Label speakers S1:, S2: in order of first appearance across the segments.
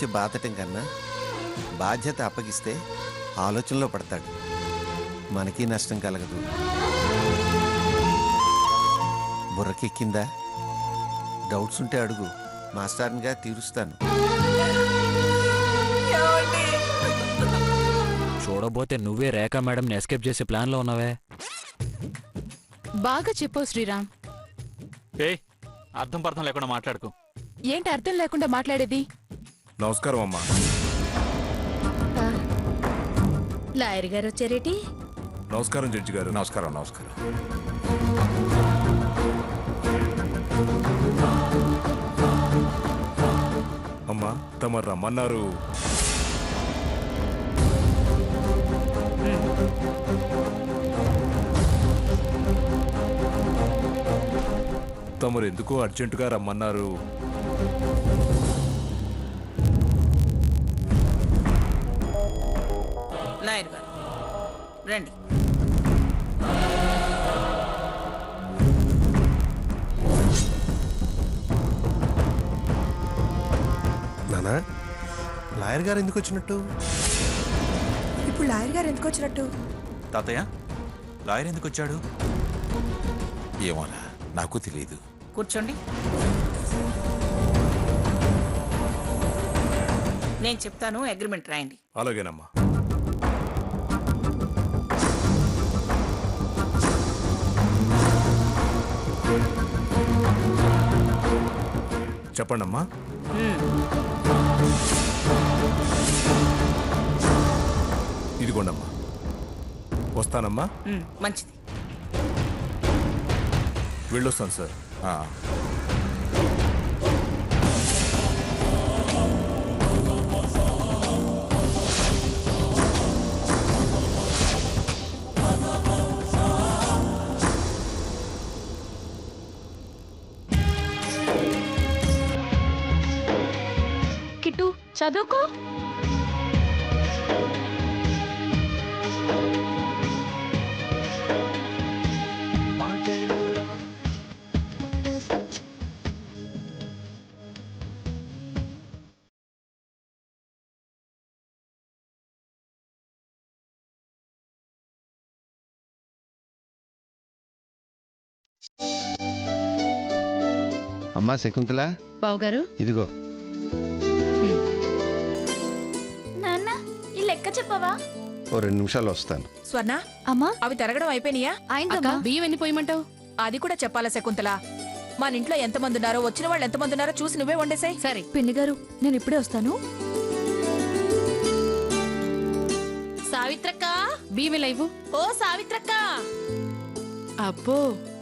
S1: పిలిచి బాధటం కన్నా బాధ్యత అప్పగిస్తే ఆలోచనలో పడతాడు. మనకి నష్టం కలగదు. బుర్రకెక్కిందా? డౌట్స్ ఉంటే అడుగు, మాస్టర్నిగా తీరుస్తాను.
S2: చూడబోతే నువ్వే రేఖా మేడం ని ఎస్కేప్ చేసే ప్లాన్ లో ఉన్నావే.
S3: బాగా చెప్పు శ్రీరామ్.
S2: అర్థం పర్థం లేకుండా మాట్లాడుకో.
S3: ఏంటి అర్థం లేకుండా మాట్లాడేది?
S4: నమస్కారం అమ్మా.
S5: లాయర్ గారు వచ్చారేటి?
S4: నమస్కారం జడ్జి గారు.
S6: నమస్కారం. నమస్కారం.
S4: అమ్మా తమరు రమ్మన్నారు. తమరు ఎందుకో అర్జెంటుగా రమ్మన్నారు.
S7: లాయర్ గారు రండి.
S1: నానా, లాయర్ గారు ఎందుకు వచ్చినట్టు?
S8: ఇప్పుడు లాయర్ గారు ఎందుకు వచ్చినట్టు?
S6: తాతయ్య, లాయర్ ఎందుకు వచ్చాడు? ఏమోనా, నాకు తెలియదు.
S7: కూర్చోండి. నేను చెప్తాను, అగ్రిమెంట్ రాయండి.
S4: అలాగేనమ్మా. చెప్పండమ్మా. ఇదిగోండమ్మా. వస్తానమ్మా.
S7: మంచిది.
S4: వెళ్ళొస్తాను సార్.
S5: కిట్టు చదువుకో.
S1: అమ్మా శకుంతల,
S5: బావగారు
S1: ఇదిగో.
S5: నాన్న ఈ లెక్క చెప్పవా?
S1: ఓ 2 నిమిషాలు వస్తాను.
S8: స్వర్ణ,
S3: అమ్మా
S8: అవి తరగడం అయిపోయినాయా?
S3: అక్క, బియ్యం ఎన్ని పోయమంటావు?
S8: అది కూడా చెప్పాలా శకుంతల? మన ఇంట్లో ఎంతమంది ఉన్నారో, వచ్చిన వాళ్ళు ఎంతమంది ఉన్నారో చూసి నువ్వే వండేసాయి.
S3: సరే
S9: పిన్ని గారు, నేను ఇప్పుడే వస్తాను.
S5: సావిత్రక్క,
S3: బియ్యం లేవు.
S5: ఓ సావిత్రక్క.
S9: అబ్బో,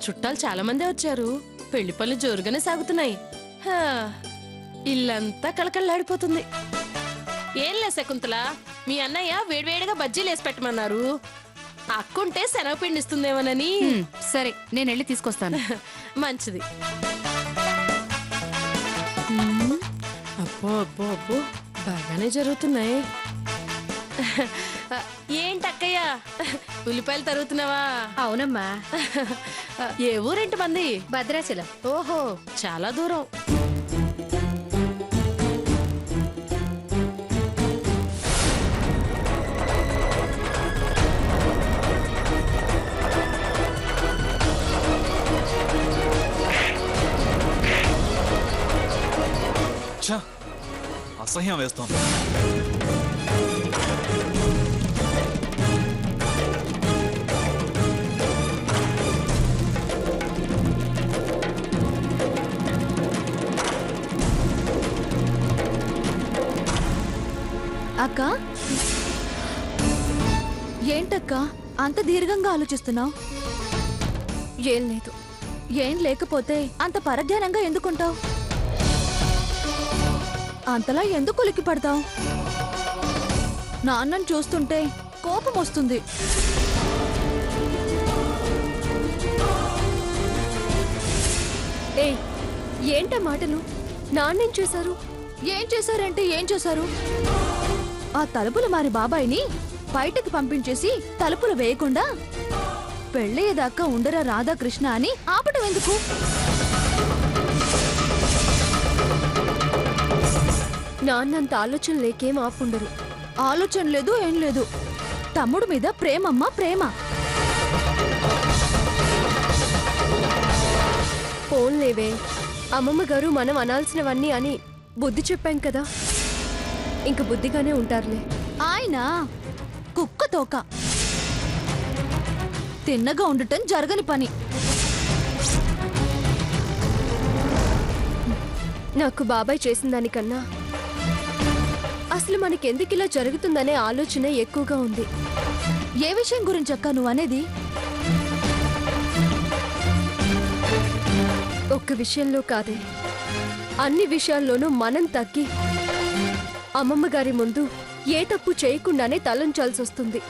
S9: చుట్టాలు చాలా మంది వచ్చారు. పెళ్లి పనులు జోరుగానే సాగుతున్నాయి. ఇల్లంతా కళకళలాడిపోతుంది. ఏంలే శకుంతల, మీ అన్నయ్య వేడివేడిగా బజ్జీలు వేసి పెట్టమన్నారు. అక్కుంటే శనగపిండి ఇస్తుందేమోనని.
S3: సరే, నేను వెళ్ళి తీసుకొస్తాను.
S9: మంచిది. అబ్బో అబ్బో అబ్బో, బాగానే జరుగుతున్నాయి. ఏంటక్కయ్య, ఉల్లిపాయలు తరుగుతున్నావా?
S5: అవునమ్మా.
S9: ఏ ఊరేంటి మంది?
S5: భద్రాచలం.
S9: ఓహో, చాలా దూరం.
S6: అసహ్యం వేస్తోంది.
S9: అక్క, ఏంటక్క అంత దీర్ఘంగా ఆలోచిస్తున్నావు? ఏం లేదు. ఏం లేకపోతే అంత పరధ్యానంగా ఎందుకుంటావు? అంతలా ఎందుకు ఉలిక్కి పడతావు? నాన్నను చూస్తుంటే కోపం వస్తుంది.
S5: ఏయ్, ఏంట మాటలు? నాన్నేం చేశారు?
S9: ఏం చేశారంటే ఏం చేశారు? ఆ తలుపులు మారి బాబాయిని బయటకు పంపించేసి తలుపులు వేయకుండా పెళ్ళయ్యేదాకా ఉండరా రాధాకృష్ణ అని ఆపటం ఎందుకు?
S5: నాన్నంత ఆలోచన లేకేం ఆపుండరు.
S9: ఆలోచన లేదు ఏం లేదు. తమ్ముడు మీద ప్రేమమ్మా ప్రేమ.
S5: ఫోన్లేవే, అమ్మమ్మ గారు మనం అనాల్సినవన్నీ అని బుద్ధి చెప్పాం కదా, ఇంక బుద్ధిగానే ఉంటారులే.
S9: ఆయన కుక్క తోక. తిన్నగా ఉండటం జరగని పని.
S5: నాకు బాబాయ్ చేసిన దానికన్నా అసలు మనకెందుకు ఇలా జరుగుతుందనే ఆలోచన ఎక్కువగా ఉంది.
S9: ఏ విషయం గురించి అక్క నువ్వు అనేది?
S5: ఒక్క విషయంలో కాదే, అన్ని విషయాల్లోనూ మనం తగ్గి అమ్మమ్మ గారి ముందు ఏ తప్పు చేయకుండానే తలంచాల్సి వస్తుంది.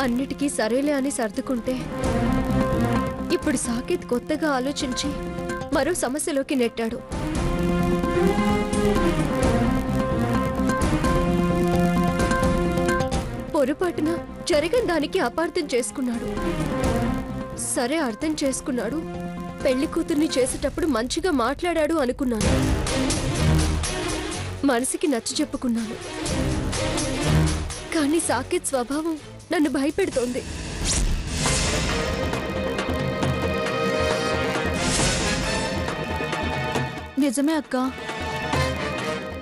S5: అన్నిటికీ సరేలే అని సర్దుకుంటే ఇప్పుడు సాకేత్ కొత్తగా ఆలోచించి మరో సమస్యలోకి నెట్టాడు. పొరపాటున జరిగిన దానికి అపార్థం చేసుకున్నాడు. సరే, అర్థం చేసుకున్నాడు. పెళ్లి కూతుర్ని చేసేటప్పుడు మంచిగా మాట్లాడాడు అనుకున్నాను. మనసుకి నచ్చ చెప్పుకున్నాను. కానీ సాకేత్ స్వభావం నన్ను భయపెడుతోంది.
S9: నిజమే అక్క.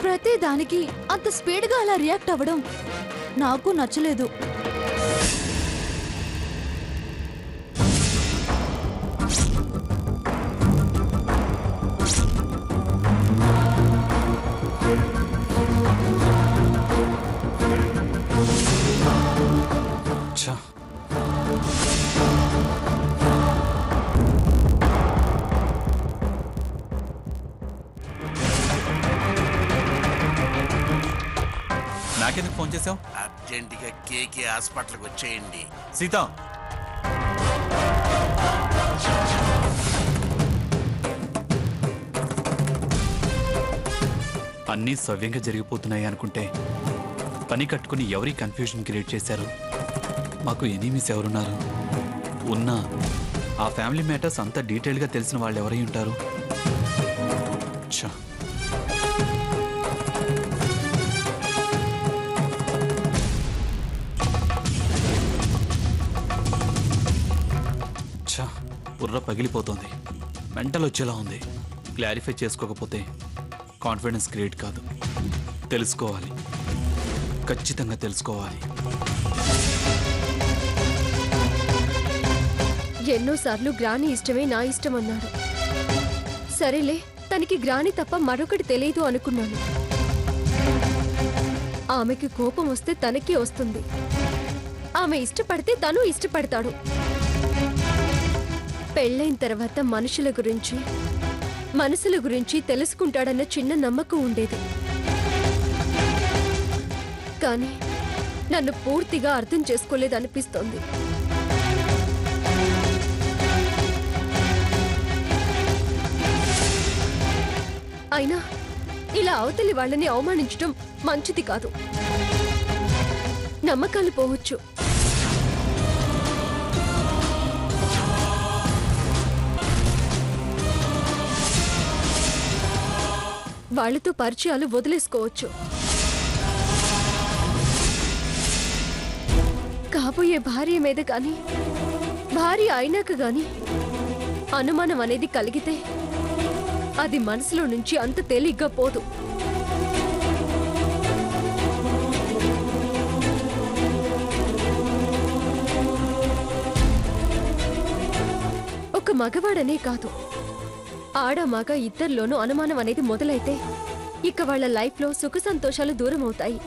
S9: ప్రతి దానికి అంత స్పీడ్గా అలా రియాక్ట్ అవ్వడం నాకు నచ్చలేదు.
S2: ఛా,
S6: నాకెందుకు ఫోన్ చేసావు?
S10: అర్జెంటుగా కేకే హాస్పిటల్కి వచ్చేయండి.
S6: సీత,
S2: అన్నీ సవ్యంగా జరిగిపోతున్నాయి అనుకుంటే పని కట్టుకుని ఎవరి కన్ఫ్యూజన్ క్రియేట్ చేశారు? మాకు ఎనీమీస్ ఎవరున్నారు? ఉన్నా ఆ ఫ్యామిలీ మ్యాటర్స్ అంత డీటెయిల్గా తెలిసిన వాళ్ళు ఎవరై ఉంటారు? ఛా, ఛా, బుర్ర పగిలిపోతుంది. మెంటల్ వచ్చేలా ఉంది. క్లారిఫై చేసుకోకపోతే కాన్ఫిడెన్స్ క్రియేట్ కాదు. తెలుసుకోవాలి, ఖచ్చితంగా తెలుసుకోవాలి.
S5: ఎన్నోసార్లు గ్రాని ఇష్టమే నా ఇష్టం అన్నాడు. సరేలే, తనకి గ్రాని తప్ప మరొకటి తెలియదు అనుకున్నాను. ఆమెకి కోపం వస్తే తనకి వస్తుంది. ఆమె ఇష్టపడితే తను ఇష్టపడతాడు. పెళ్ళైన తర్వాత మనుషుల గురించి, మనసుల గురించి తెలుసుకుంటాడన్న చిన్న నమ్మకం ఉండేది. కానీ నన్ను పూర్తిగా అర్థం చేసుకోలేదనిపిస్తోంది. అయినా ఇలా అవతలి వాళ్ళని అవమానించడం మంచిది కాదు. నమ్మకాలు పోవచ్చు, వాళ్ళతో పరిచయాలు వదిలేసుకోవచ్చు. కాబోయే భార్య మీద గాని, భార్య అయినాక గాని అనుమానం అనేది కలిగితే అది మనసులో నుంచి అంత తేలిగ్గా పోదు. ఒక మగవాడనే కాదు, ఆడ మగ ఇద్దరిలోనూ అనుమానం అనేది మొదలైతే ఇక వాళ్ళ లైఫ్లో సుఖ సంతోషాలు దూరం అవుతాయి.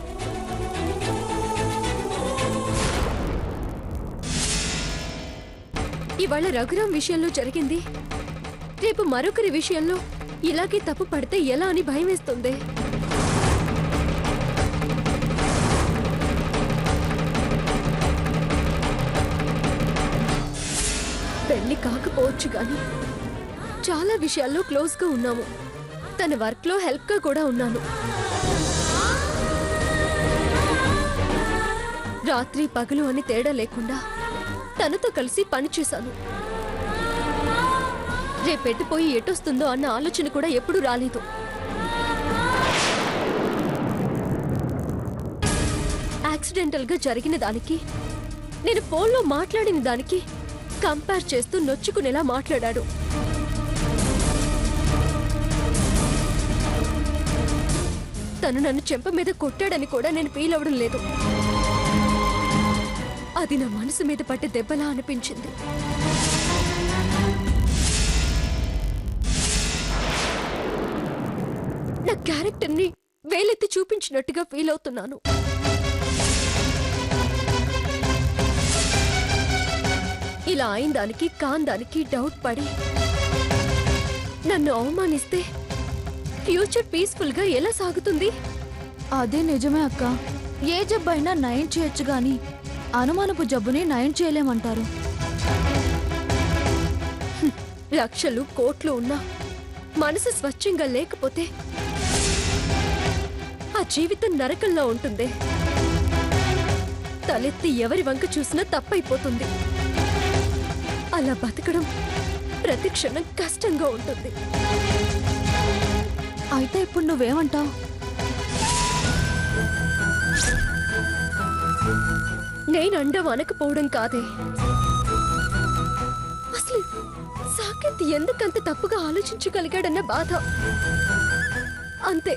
S5: ఇవాళ రఘురాం విషయంలో జరిగింది, రేపు మరొకరి విషయంలో ఇలాగే తప్పు పడితే ఎలా అని భయం వేస్తుంది. పెళ్లి కాకపోవచ్చు కానీ చాలా విషయాల్లో క్లోజ్గా ఉన్నాము. తన వర్క్లో హెల్ప్గా కూడా ఉన్నాను. రాత్రి పగలు అని తేడా లేకుండా తనతో కలిసి పనిచేశాను. రేపెట్టిపోయి ఎటొస్తుందో అన్న ఆలోచన కూడా ఎప్పుడూ రాలేదు. యాక్సిడెంటల్ గా జరిగిన దానికి, నేను ఫోన్లో మాట్లాడిన దానికి కంపేర్ చేస్తూ నొచ్చుకునేలా మాట్లాడాడు. తను నన్ను చెంప మీద కొట్టాడని కూడా నేను ఫీల్ అవ్వడం లేదు. అది నా మనసు మీద పట్టే దెబ్బలా అనిపించింది. నా క్యారెక్టర్ని వేలెత్తి చూపించినట్టుగా ఫీల్ అవుతున్నాను. ఇలా అయిన దానికి కాందానికి డౌట్ పడి నన్ను అవమానిస్తే ఫ్యూచర్ పీస్ఫుల్ గా ఎలా సాగుతుంది?
S9: అదే నిజమే అక్క. ఏ జబ్బైనా నయం చేయొచ్చు గాని అనుమానపు జబ్బుని నయం చేయలేమంటారు.
S5: లక్షలు కోట్లు ఉన్నా మనసు స్వచ్ఛంగా లేకపోతే ఆ జీవితం నరకంలో ఉంటుంది. తలెత్తి ఎవరి వంక చూసినా తప్పైపోతుంది. అలా బతకడం ప్రతి క్షణం కష్టంగా ఉంటుంది.
S9: అయితే ఇప్పుడు నువ్వేమంటావు?
S5: నేను అండం అనకపోవడం కాదే, అసలు సాకేత్ ఎందుకంత తప్పుగా ఆలోచించగలిగాడన్న బాధ అంతే.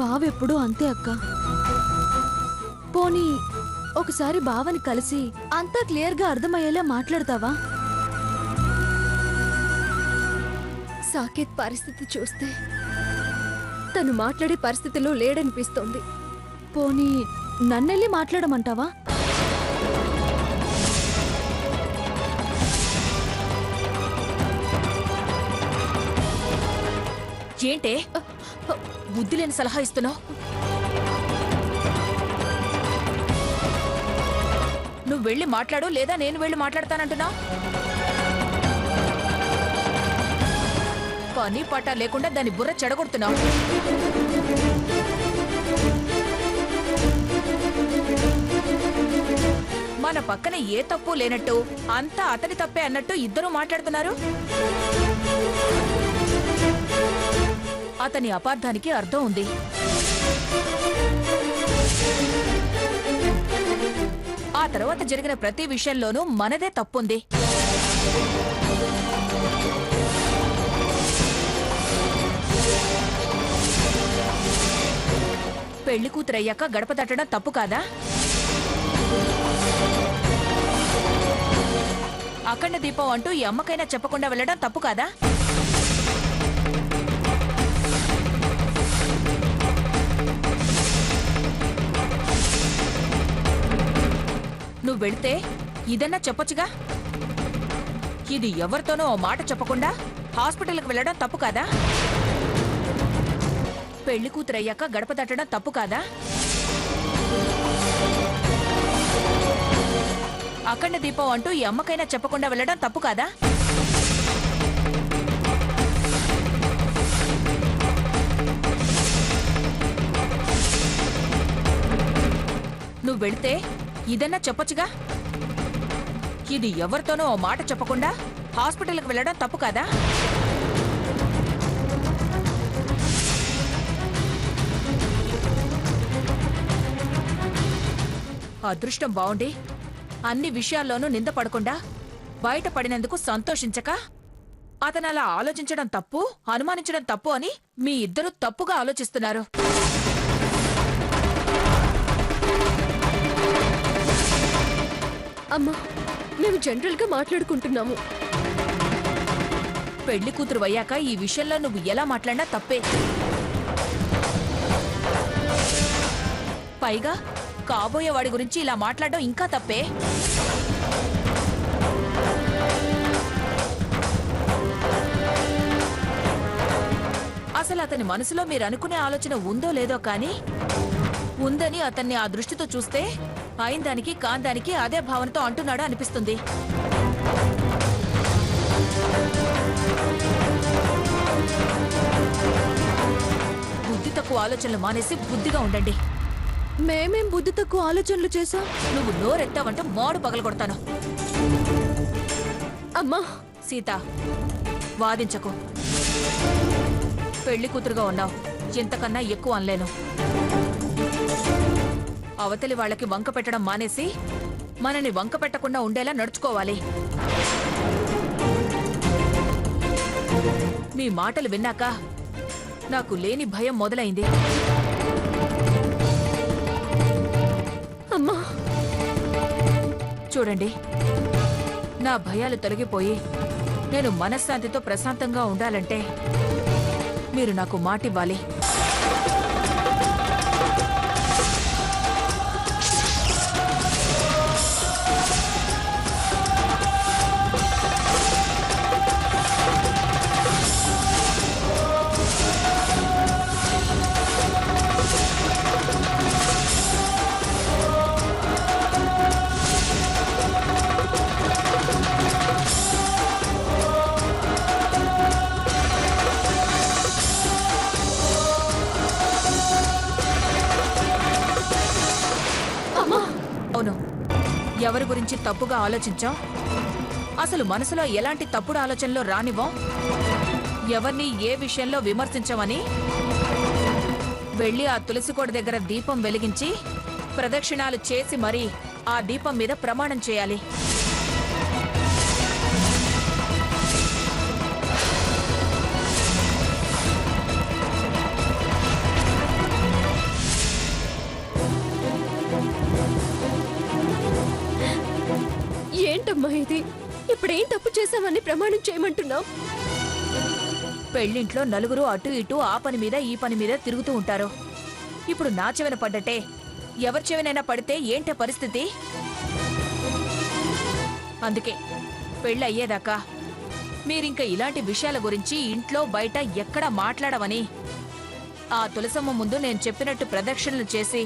S9: బావెప్పుడు అంతే అక్క. పోనీ ఒకసారి బావని కలిసి అంతా క్లియర్గా అర్థమయ్యేలా మాట్లాడతావా?
S5: సాకేత్ పరిస్థితి చూస్తే తను మాట్లాడే పరిస్థితిలో లేడనిపిస్తోంది.
S9: పోనీ నన్నెళ్ళి మాట్లాడమంటావా?
S8: ఏంటే బుద్ధి లేని సలహా ఇస్తున్నావు? నువ్వు వెళ్ళి మాట్లాడు, లేదా నేను వెళ్ళి మాట్లాడతానంటున్నా? పని పాట లేకుండా దాని బుర్ర చెడగొడుతున్నావు. మన పక్కన ఏ తప్పు లేనట్టు, అంతా అతని తప్పే అన్నట్టు ఇద్దరూ మాట్లాడుతున్నారు. అతని అపార్థానికి అర్థం ఉంది. ఆ తర్వాత జరిగిన ప్రతి విషయంలోనూ మనదే తప్పుంది. పెళ్లి కూతురయ్యాక గడప తట్టడం తప్పు కాదా? అఖండ దీపం అంటూ ఈ అమ్మకైనా చెప్పకుండా వెళ్ళడం తప్పు కాదా? నువ్వు వెళితే ఇదన్నా చెప్పొచ్చుగా. ఇది ఎవరితోనో ఓ మాట చెప్పకుండా హాస్పిటల్కి వెళ్ళడం తప్పు కాదా? పెళ్లి కూతురయ్యాక గడప తట్టడం తప్పు కాదా? అఖండ దీపం అంటూ ఈ అమ్మకైనా చెప్పకుండా వెళ్ళడం తప్పు కాదా? నువ్వు వెళితే ఇదన్నా చెప్పొచ్చుగా. ఇది ఎవరితోనో ఓ మాట చెప్పకుండా హాస్పిటల్కి వెళ్ళడం తప్పు కాదా? అదృష్టం బావుండి అన్ని విషయాల్లోనూ నిందపడకుండా బయటపడినందుకు సంతోషించక అతను అలా ఆలోచించడం తప్పు, అనుమానించడం తప్పు అని మీ ఇద్దరూ తప్పుగా ఆలోచిస్తున్నారు.
S5: అమ్మా, మేము జనరల్ గా మాట్లాడుకుంటున్నాము.
S8: పెళ్లి కూతురు అయ్యాక ఈ విషయంలో నువ్వు ఎలా మాట్లాడినా తప్పే. పైగా కాబోయే వాడి గురించి ఇలా మాట్లాడడం ఇంకా తప్పే. అసలు అతని మనసులో మీరు అనుకునే ఆలోచన ఉందో లేదో కానీ ఉందని అతన్ని ఆ దృష్టితో చూస్తే అయిందానికి కాందానికి అదే భావనతో అంటున్నాడు అనిపిస్తుంది. బుద్ధి తక్కువ ఆలోచనలు మానేసి బుద్ధిగా ఉండండి.
S9: మేమేం బుద్ధి తక్కువ ఆలోచనలు చేశాం?
S8: నువ్వు నోరెత్తావంటే మాడు పగలగొడతాను.
S5: అమ్మా
S8: సీత, వాదించకు. పెళ్లి కూతురుగా ఉన్నావు, ఇంతకన్నా ఎక్కువ అనలేను. అవతలి వాళ్ళకి వంక పెట్టడం మానేసి మనని వంక పెట్టకుండా ఉండేలా నడుచుకోవాలి. మీ మాటలు విన్నాక నాకు లేని భయం మొదలైంది.
S5: అమ్మా
S8: చూడండి, నా భయాలు తొలగిపోయి నేను మనశ్శాంతితో ప్రశాంతంగా ఉండాలంటే మీరు నాకు మాటివ్వాలి. అవును, ఎవరి గురించి తప్పుగా ఆలోచించాం, అసలు మనసులో ఎలాంటి తప్పుడు ఆలోచనలో రానివ్వం, ఎవరిని ఏ విషయంలో విమర్శించమని వెళ్ళి ఆ తులసికోట దగ్గర దీపం వెలిగించి ప్రదక్షిణాలు చేసి మరీ ఆ దీపం మీద ప్రమాణం చేయాలి.
S5: ఏంటమ్మా ఇది? ఇప్పుడేం తప్పు చేశామని ప్రమాణం చేయమంటున్నావు?
S8: పెళ్లింట్లో నలుగురు అటు ఇటు ఆ పని మీద ఈ పని మీద తిరుగుతూ ఉంటారు. ఇప్పుడు నా చెవిన పడ్డట్టే ఎవరి చెవినైనా పడితే ఏంటే పరిస్థితి? అందుకే పెళ్ళి అయ్యేదాకా మీరింక ఇలాంటి విషయాల గురించి ఇంట్లో బయట ఎక్కడా మాట్లాడవని ఆ తులసమ్మ ముందు నేను చెప్పినట్టు ప్రదక్షిణలు చేసి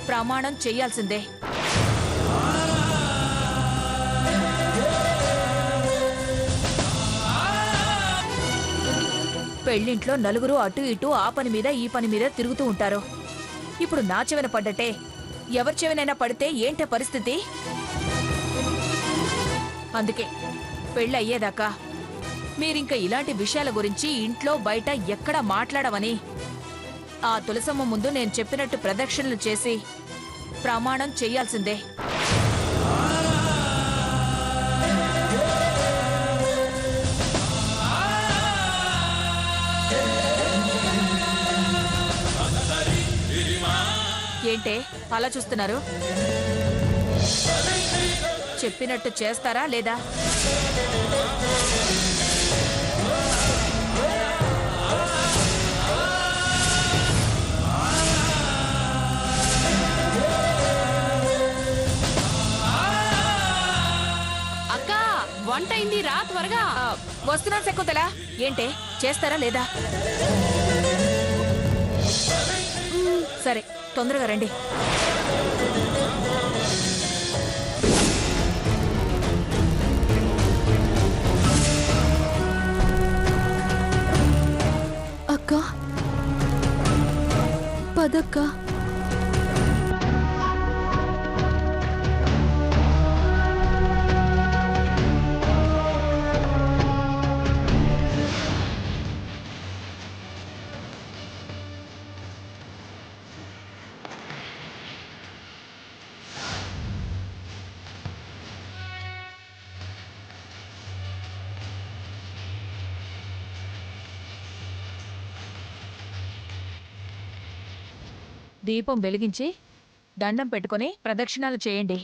S8: ప్రమాణం చెయ్యాల్సిందే. పెళ్లింట్లో నలుగురు అటు ఇటు ఆ పని మీద ఈ పని మీద తిరుగుతూ ఉంటారు. ఇప్పుడు నా చెవిన పడ్డట్టే ఎవరి చెవినైనా పడితే ఏంటే పరిస్థితి? అందుకే పెళ్ళి అయ్యేదాకా మీరింక ఇలాంటి విషయాల గురించి ఇంట్లో బయట ఎక్కడా మాట్లాడవని ఆ తులసమ్మ ముందు నేను చెప్పినట్టు ప్రదక్షిణలు చేసి ప్రమాణం చెయ్యాల్సిందే. ఏంటే అలా చూస్తున్నారు? చెప్పినట్టు చేస్తారా లేదా?
S3: అక్క, వంట అయింది, రా త్వరగా.
S8: వస్తున్నాను శకుంతల. ఏంటే చేస్తారా లేదా? సరే, తొందరగా రండి.
S9: అక్క, పదక్క.
S8: దీపం వెలిగించి దండం పెట్టుకొని ప్రదక్షిణాలు చేయండి.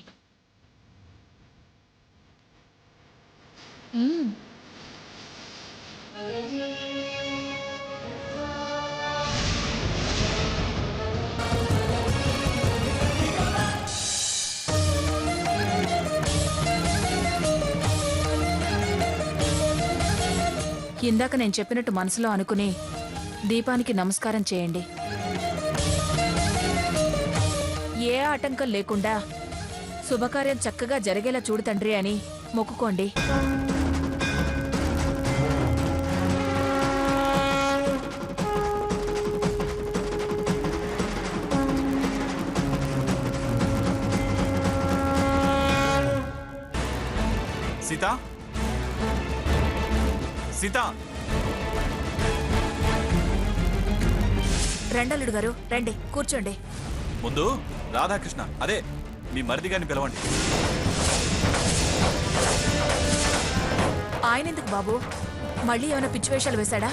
S8: ఇందాక నేను చెప్పినట్టు మనసులో అనుకుని దీపానికి నమస్కారం చేయండి. ఏ ఆటంకం లేకుండా శుభకార్యం చక్కగా జరిగేలా చూడు తండ్రి అని మొక్కుకోండి.
S6: సీత సీత
S8: రెండల్లుడు గారు రండి కూర్చోండి.
S6: ముందు రాధాకృష్ణ అదే మీ మరిది గారిని పిలవండి.
S8: ఆయన ఎందుకు బాబు? మళ్ళీ ఏమైనా పిచ్చి వేషాలు వేశాడా?